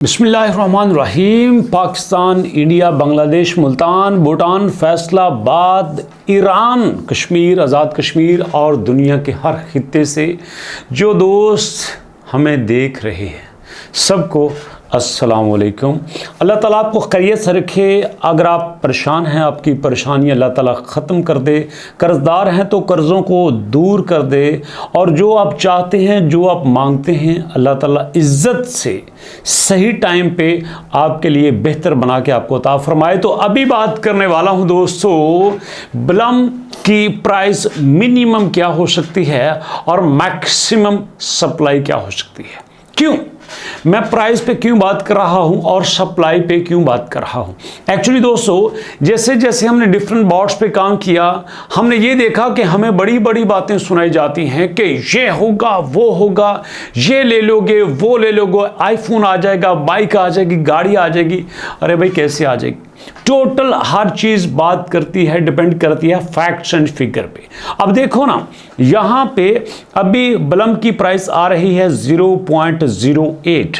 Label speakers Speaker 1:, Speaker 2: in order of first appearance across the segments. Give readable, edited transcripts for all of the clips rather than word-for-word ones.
Speaker 1: बिस्मिल्लाहिर्रहमानिर्रहीम। Pakistan, India, Bangladesh, Multan, Bhutan, Faisalabad, Iran, Kashmir, Azad Kashmir और दुनिया के हर खित्ते से जो दोस्त हमें देख रहे हैं सबको अस्सलाम वालेकुम। अल्लाह ताला आपको खैरियत से रखे। अगर आप परेशान हैं, आपकी परेशानी अल्लाह ताला ख़त्म कर दे। कर्ज़दार हैं तो कर्ज़ों को दूर कर दे, और जो आप चाहते हैं, जो आप मांगते हैं, अल्लाह ताला इज़्ज़त से सही टाइम पे आपके लिए बेहतर बना के आपको अता फरमाए। तो अभी बात करने वाला हूँ दोस्तों, ब्लम की प्राइस मिनिमम क्या हो सकती है और मैक्सिमम सप्लाई क्या हो सकती है। क्यों मैं प्राइस पे क्यों बात कर रहा हूं और सप्लाई पे क्यों बात कर रहा हूं। एक्चुअली दोस्तों, जैसे जैसे हमने डिफरेंट बॉट्स पे काम किया, हमने ये देखा कि हमें बड़ी बड़ी बातें सुनाई जाती हैं कि ये होगा, वो होगा, ये ले लोगे, वो ले लोगे, आईफोन आ जाएगा, बाइक आ जाएगी, गाड़ी आ जाएगी। अरे भाई कैसे आ जाएगी? टोटल हर चीज बात करती है, डिपेंड करती है फैक्ट्स एंड फिगर पे। अब देखो ना, यहां पे अभी ब्लम की प्राइस आ रही है 0.08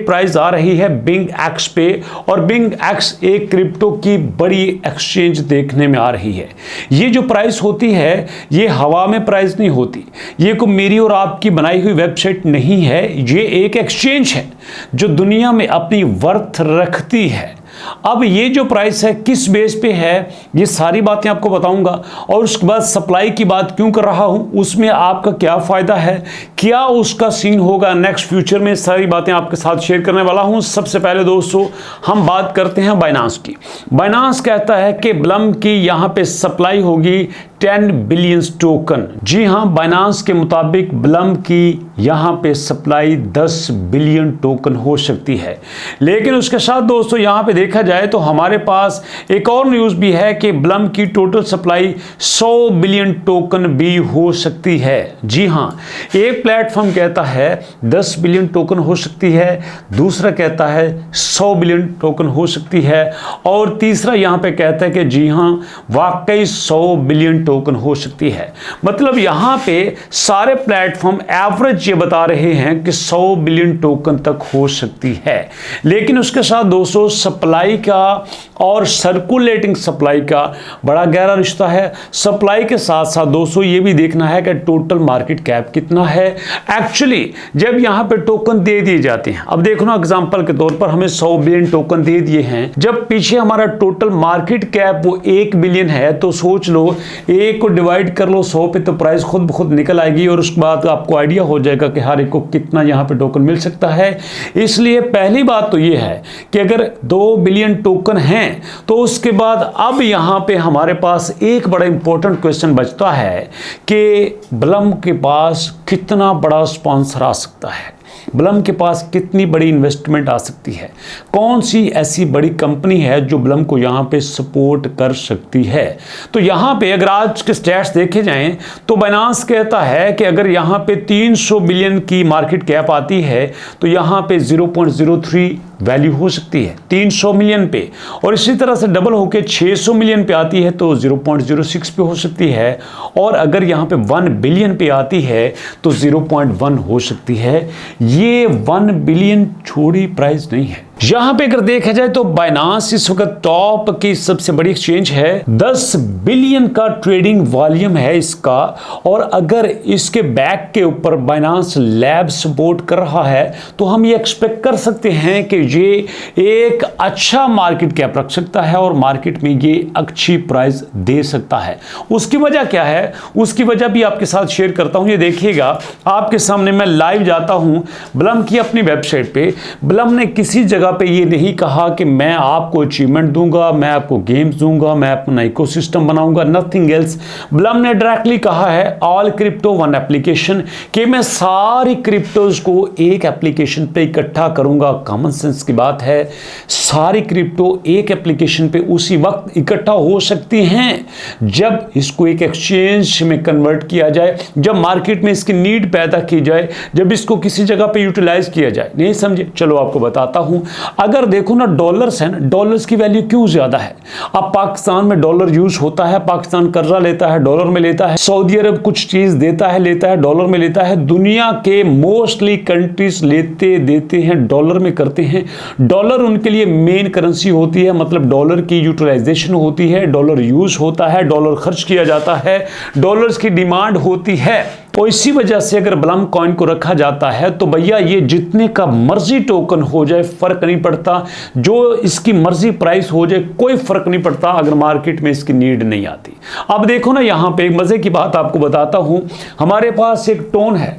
Speaker 1: प्राइस आ रही है बिंग एक्स पे, और बिंग एक्स एक क्रिप्टो की बड़ी एक्सचेंज देखने में आ रही है। ये जो प्राइस होती है ये हवा में प्राइस नहीं होती, ये कोई मेरी और आपकी बनाई हुई वेबसाइट नहीं है, ये एक एक्सचेंज है जो दुनिया में अपनी वर्थ रखती है। अब ये जो प्राइस है किस बेस पे है, ये सारी बातें आपको बताऊंगा, और उसके बाद सप्लाई की बात क्यों कर रहा हूं, उसमें आपका क्या फायदा है, क्या उसका सीन होगा नेक्स्ट फ्यूचर में, सारी बातें आपके साथ शेयर करने वाला हूं। सबसे पहले दोस्तों हम बात करते हैं बाइनांस की। बाइनांस कहता है कि ब्लम की यहां पे सप्लाई होगी 10 बिलियन टोकन। जी हां, बाइनांस के मुताबिक ब्लम की यहां पे सप्लाई 10 बिलियन टोकन हो सकती है। लेकिन उसके साथ दोस्तों यहां पे देखा जाए तो हमारे पास एक और न्यूज़ भी है कि ब्लम की टोटल सप्लाई 100 बिलियन टोकन भी हो सकती है। जी हां, एक प्लेटफॉर्म कहता है 10 बिलियन टोकन हो सकती है, दूसरा कहता है 100 बिलियन टोकन हो सकती है, और तीसरा यहां पे कहता है कि जी हां वाकई 100 बिलियन टोकन हो सकती है। मतलब यहां पे सारे प्लेटफॉर्म एवरेज ये बता रहे हैं कि 100 बिलियन टोकन तक हो सकती है। लेकिन उसके साथ दोस्तों सप्लाई का और सर्कुलेटिंग सप्लाई का बड़ा गहरा रिश्ता है। सप्लाई के साथ साथ दोस्तों ये भी देखना है कि टोटल मार्केट कैप कितना है। एक्चुअली जब यहां पे टोकन दे दिए जाते हैं, अब देखो ना, एग्जांपल के तौर पर हमें 100 बिलियन टोकन दे दिए हैं, जब पीछे हमारा टोटल मार्केट कैप वो 1 बिलियन है, तो सोच लो एक को डिवाइड कर लो 100 पे, तो प्राइस खुद ब खुद निकल आएगी, और उसके बाद आपको आइडिया हो जाएगा कि हर एक को कितना यहां पे टोकन मिल सकता है। इसलिए पहली बात तो ये है कि अगर 2 बिलियन टोकन हैं तो उसके बाद अब यहां पे हमारे पास एक बड़ा इंपॉर्टेंट क्वेश्चन बचता है कि ब्लम के पास कितना बड़ा स्पॉन्सर आ सकता है, ब्लम के पास कितनी बड़ी इन्वेस्टमेंट आ सकती है, कौन सी ऐसी बड़ी कंपनी है जो ब्लम को यहाँ पे सपोर्ट कर सकती है। तो यहाँ पे अगर आज के स्टैट्स देखे जाएं तो बाइनांस कहता है कि अगर यहाँ पे 300 बिलियन की मार्केट कैप आती है तो यहाँ पे 0.03 वैल्यू हो सकती है 300 मिलियन पे, और इसी तरह से डबल होके 600 मिलियन पे आती है तो 0.06 पे हो सकती है, और अगर यहाँ पे 1 बिलियन पे आती है तो 0.1 हो सकती है। ये 1 बिलियन छोटी प्राइस नहीं है। यहां पे अगर देखा जाए तो बाइनांस इस वक्त टॉप की सबसे बड़ी एक्सचेंज है, 10 बिलियन का ट्रेडिंग वॉल्यूम है इसका, और अगर इसके बैक के ऊपर बाइनांस लैब सपोर्ट कर रहा है तो हम ये एक्सपेक्ट कर सकते हैं कि ये एक अच्छा मार्केट कैप रख सकता है और मार्केट में ये अच्छी प्राइस दे सकता है। उसकी वजह क्या है, उसकी वजह भी आपके साथ शेयर करता हूं। ये देखिएगा आपके सामने, मैं लाइव जाता हूं ब्लम की अपनी वेबसाइट पे। ब्लम ने किसी जगह पे ये नहीं कहा कि मैं आपको अचीवमेंट दूंगा, मैं आपको गेम्स दूंगा, मैं अपना इकोसिस्टम बनाऊंगा, नथिंग एल्स। ब्लम ने डायरेक्टली कहा है ऑल क्रिप्टो वन एप्लीकेशन, कि मैं सारी क्रिप्टोज को एक एप्लीकेशन पे इकट्ठा करूंगा। कॉमन सेंस की बात है, सारी क्रिप्टो एक एप्लीकेशन पे उसी वक्त इकट्ठा हो सकती हैं जब इसको एक एक्सचेंज में कन्वर्ट किया जाए, जब मार्केट में इसकी नीड पैदा की जाए, जब इसको किसी जगह पे यूटिलाइज किया जाए। नहीं समझे? चलो आपको बताता हूं। अगर देखो ना, डॉलर्स है ना, डॉलर्स की वैल्यू क्यों ज्यादा है? अब पाकिस्तान में डॉलर यूज होता है, पाकिस्तान कर्जा लेता है, डॉलर में लेता है, सऊदी अरब कुछ चीज देता है, लेता है, डॉलर में लेता है। दुनिया के मोस्टली कंट्रीज लेते देते हैं, डॉलर में करते हैं। डॉलर उनके लिए मेन करेंसी होती है, मतलब डॉलर की यूटिलाइजेशन होती है, डॉलर यूज होता है, डॉलर खर्च किया जाता है, डॉलर्स की डिमांड होती है। और इसी वजह से अगर ब्लम कॉइन को रखा जाता है तो भैया ये जितने का मर्जी टोकन हो जाए फर्क नहीं पड़ता, जो इसकी मर्जी प्राइस हो जाए कोई फर्क नहीं पड़ता अगर मार्केट में इसकी नीड नहीं आती। अब देखो ना, यहां पे एक मजे की बात आपको बताता हूं। हमारे पास एक टोन है,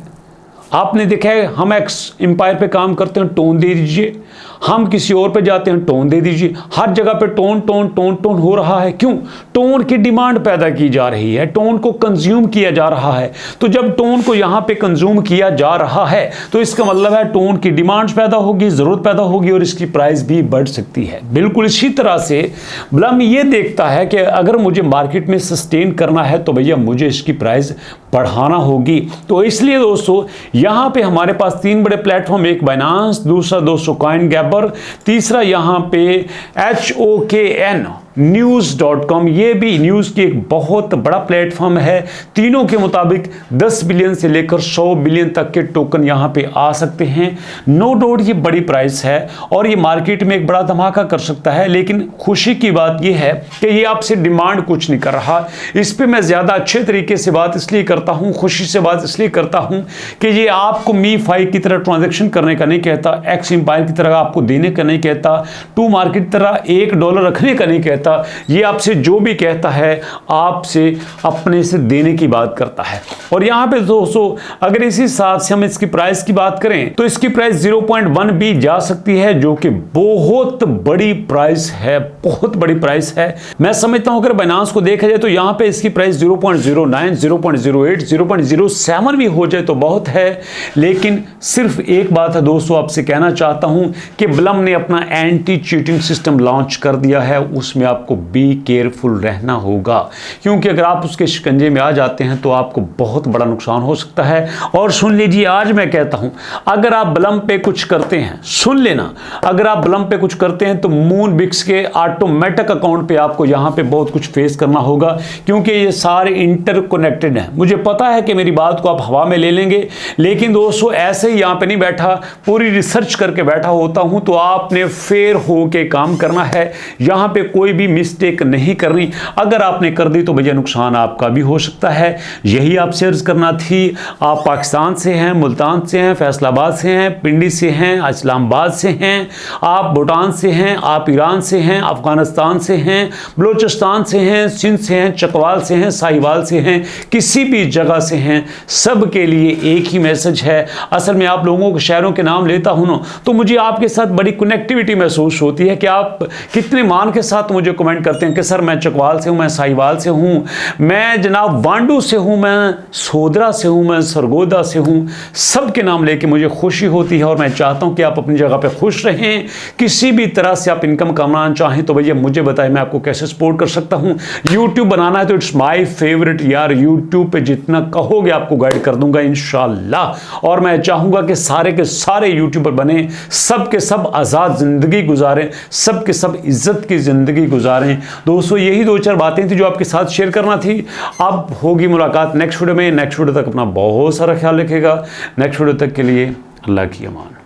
Speaker 1: आपने देखा है, हम एक्स एम्पायर पे काम करते हैं, टोन दे दीजिए। हम किसी और पे जाते हैं, टोन दे दीजिए। हर जगह पे टोन टोन टोन टोन हो रहा है। क्यों? टोन की डिमांड पैदा की जा रही है, टोन को कंज्यूम किया जा रहा है। तो जब टोन को यहां पे कंज्यूम किया जा रहा है तो इसका मतलब है टोन की डिमांड पैदा होगी, जरूरत पैदा होगी और इसकी प्राइस भी बढ़ सकती है। बिल्कुल इसी तरह से ब्लम ये देखता है कि अगर मुझे मार्केट में सस्टेन करना है तो भैया मुझे इसकी प्राइस बढ़ाना होगी। तो इसलिए दोस्तों यहां पे हमारे पास तीन बड़े प्लेटफॉर्म, एक बाइनांस, दूसरा दोस्तों कॉइन गैपर, तीसरा यहां पे HOKN न्यूज़.com, ये भी न्यूज़ की एक बहुत बड़ा प्लेटफॉर्म है। तीनों के मुताबिक 10 बिलियन से लेकर 100 बिलियन तक के टोकन यहां पे आ सकते हैं। नो डाउट ये बड़ी प्राइस है और ये मार्केट में एक बड़ा धमाका कर सकता है, लेकिन खुशी की बात ये है कि ये आपसे डिमांड कुछ नहीं कर रहा। इस पर मैं ज़्यादा अच्छे तरीके से बात इसलिए करता हूँ, खुशी से बात इसलिए करता हूँ कि ये आपको मी5 की तरह ट्रांजेक्शन करने का नहीं कहता, एक्स एम्पायर की तरह आपको देने का नहीं कहता, टू मार्केट की तरह $1 रखने का नहीं कहता। ये आपसे जो भी कहता है आपसे अपने से देने की बात करता है। और यहां पे दोस्तों अगर इसी हिसाब से हम इसकी प्राइस की बात करें तो इसकी प्राइस 0.1 भी जा सकती है, जो कि बहुत बड़ी प्राइस है, बहुत बड़ी प्राइस है। मैं समझता हूं अगर बाइनांस को देखा जाए तो यहां पे इसकी प्राइस 0.09, 0.08, 0.07 भी हो जाए तो बहुत है। लेकिन सिर्फ एक बात है दोस्तों, आपसे कहना चाहता हूं कि ब्लम ने अपना एंटी चीटिंग सिस्टम लॉन्च कर दिया है, उसमें आपको बी केयरफुल रहना होगा, क्योंकि अगर आप उसके शिकंजे में आ जाते हैं तो आपको बहुत बड़ा नुकसान हो सकता है। और सुन लीजिए, आज मैं कहता हूं अगर आप ब्लम पे कुछ करते हैं, सुन लेना, अगर आप ब्लम पे कुछ करते हैं तो मूनबिक्स के ऑटोमेटिक अकाउंट पे आपको यहां पे बहुत कुछ फेस करना होगा, क्योंकि ये सारे इंटरकनेक्टेड हैं। मुझे पता है कि मेरी बात को आप हवा में ले लेंगे, लेकिन दोस्तों ऐसे ही यहां पे नहीं बैठा, पूरी रिसर्च करके बैठा होता हूं। तो आपने फेयर होके काम करना है, यहां पे कोई भी मिस्टेक नहीं करनी। अगर आपने कर दी तो भैया नुकसान आपका भी हो सकता है। यही आपसे अर्ज करना थी। आप पाकिस्तान से हैं, मुल्तान से हैं, फैसलाबाद से हैं, पिंडी से हैं, इस्लामाबाद से हैं, आप भूटान से हैं, आप ईरान से हैं, अफगानिस्तान से हैं, बलूचिस्तान से हैं, सिंध से हैं, चकवाल से हैं, साहिवाल से हैं, किसी भी जगह से हैं, सब के लिए एक ही मैसेज है। असल में आप लोगों के शहरों के नाम लेता हूं ना तो मुझे आपके साथ बड़ी कनेक्टिविटी महसूस होती है कि आप कितने मान के साथ मुझे कमेंट करते हैं कि सर मैं चकवाल से हूं, मैं साहिवाल से हूं, मैं जनाब वांडू से हूं, मैं सोदरा से हूं, मैं सरगोदा से हूं। सबके नाम लेके मुझे खुशी होती है और मैं चाहता हूं कि आप अपनी जगह पे खुश रहें। किसी भी तरह से आप इनकम कमाना चाहें तो भैया मुझे बताएं, मैं आपको कैसे सपोर्ट कर सकता हूं। यूट्यूब बनाना है तो इट्स माय फेवरेट यार, यूट्यूब पे जितना कहोगे आपको गाइड कर दूंगा इंशाल्लाह। और मैं चाहूंगा कि सारे के सारे यूट्यूबर बने, सब के सब आज़ाद जिंदगी गुजारें, सब के सब इज्जत की जिंदगी गुजारें। दोस्तों यही दो चार बातें थी जो आपके साथ शेयर करना थी। अब होगी मुलाकात नेक्स्ट वीडियो में। नेक्स्ट वीडियो तक अपना बहुत सारा ख्याल रखिएगा। नेक्स्ट वीडियो तक के लिए अल्लाह की अमान।